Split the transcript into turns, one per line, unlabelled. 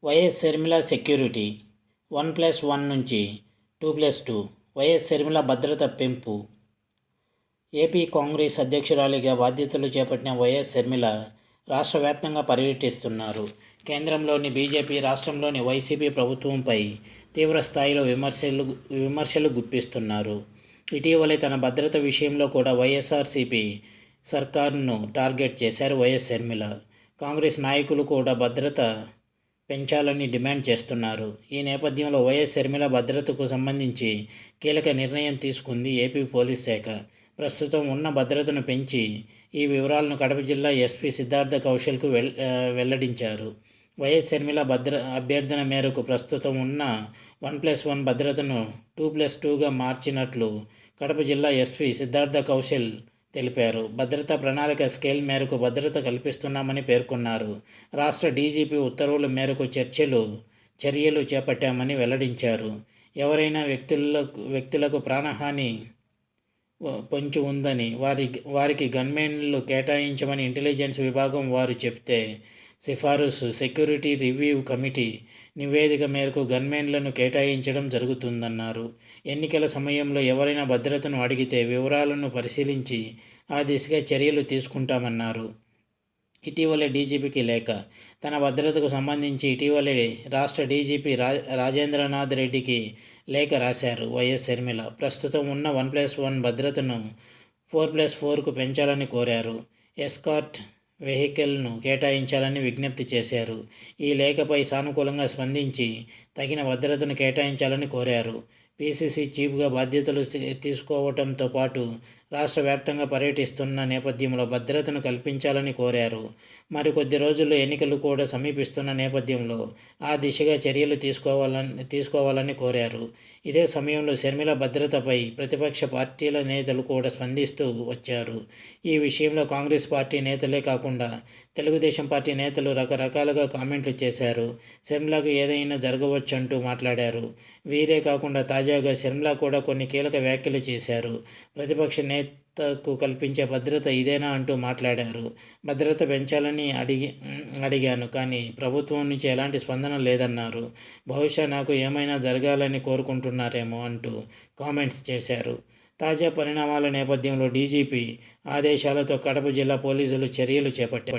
YS Sharmila security 1+1 నుంచి 2+2. YS Sharmila భద్రత పెంపు. ఏపీ కాంగ్రెస్ అధ్యక్షురాలిగా బాధ్యతలు చేపట్టిన వైఎస్ షర్మిల రాష్ట్ర వ్యాప్తంగా పర్యటిస్తున్నారు. కేంద్రంలోని బీజేపీ, రాష్ట్రంలోని వైసీపీ ప్రభుత్వంపై తీవ్ర స్థాయిలో విమర్శలు గుప్పిస్తున్నారు. ఇటీవలే తన భద్రత విషయంలో కూడా వైఎస్ఆర్సీపీ సర్కారును టార్గెట్ చేశారు వైఎస్ షర్మిల. కాంగ్రెస్ నాయకులు కూడా భద్రత పెంచాలని డిమాండ్ చేస్తున్నారు. ఈ నేపథ్యంలో వైఎస్ షర్మిల భద్రతకు సంబంధించి కీలక నిర్ణయం తీసుకుంది ఏపీ పోలీస్ శాఖ. ప్రస్తుతం ఉన్న భద్రతను పెంచి ఈ వివరాలను కడప జిల్లా ఎస్పీ సిద్ధార్థ కౌశల్కు వెల్లడించారు. వైఎస్ షర్మిల అభ్యర్థన మేరకు ప్రస్తుతం ఉన్న 1+1 భద్రతను 2+2గా మార్చినట్లు కడప జిల్లా ఎస్పీ సిద్ధార్థ కౌశల్ తెలిపారు. భద్రతా ప్రణాళిక స్కేల్ మేరకు భద్రత కల్పిస్తున్నామని పేర్కొన్నారు. రాష్ట్ర డీజీపీ ఉత్తర్వుల మేరకు చర్యలు చేపట్టామని వెల్లడించారు. ఎవరైనా వ్యక్తులకు ప్రాణహాని పొంచి ఉందని వారికి గన్మెన్లు కేటాయించమని ఇంటెలిజెన్స్ విభాగం వారు చెప్తే సిఫారసు సెక్యూరిటీ రివ్యూ కమిటీ నివేదిక మేరకు గన్మెన్లను కేటాయించడం జరుగుతుందన్నారు. ఎన్నికల సమయంలో ఎవరైనా భద్రతను అడిగితే వివరాలను పరిశీలించి ఆ దిశగా చర్యలు తీసుకుంటామన్నారు. ఇటీవలే డీజీపీకి లేఖ. తన భద్రతకు సంబంధించి ఇటీవలే రాష్ట్ర డీజీపీ రాజేంద్రనాథ్ రెడ్డికి లేఖ రాశారు వైఎస్ షర్మిల. ప్రస్తుతం ఉన్న 1+1 భద్రతను 4+4కు పెంచాలని కోరారు. ఎస్కార్ట్ వెహికల్ను కేటాయించాలని విజ్ఞప్తి చేశారు. ఈ లేఖపై సానుకూలంగా స్పందించి తగిన భద్రతను కేటాయించాలని కోరారు. పీసీసీ చీఫ్గా బాధ్యతలు తీసుకోవడంతో పాటు రాష్ట్ర వ్యాప్తంగా పర్యటిస్తున్న నేపథ్యంలో భద్రతను కల్పించాలని కోరారు. మరికొద్ది రోజుల్లో ఎన్నికలు కూడా సమీపిస్తున్న నేపథ్యంలో ఆ దిశగా చర్యలు తీసుకోవాలని కోరారు. ఇదే సమయంలో షర్మిల భద్రతపై ప్రతిపక్ష పార్టీల నేతలు కూడా స్పందిస్తూ వచ్చారు. ఈ విషయంలో కాంగ్రెస్ పార్టీ నేతలే కాకుండా తెలుగుదేశం పార్టీ నేతలు రకరకాలుగా కామెంట్లు చేశారు. షర్మిలకు ఏదైనా జరగవచ్చంటూ మాట్లాడారు. వీరే కాకుండా తాజాగా షర్మిల కూడా కొన్ని కీలక వ్యాఖ్యలు చేశారు. ప్రతిపక్ష నేతకు కల్పించే భద్రత ఇదేనా అంటూ మాట్లాడారు. భద్రత పెంచాలని అడిగాను, కానీ ప్రభుత్వం నుంచి ఎలాంటి స్పందన లేదన్నారు. బహుశా నాకు ఏమైనా జరగాలని కోరుకుంటున్నారేమో అంటూ కామెంట్స్ చేశారు. తాజా పరిణామాల నేపథ్యంలో డీజీపీ ఆదేశాలతో కడప జిల్లా పోలీసులు చర్యలు చేపట్టారు.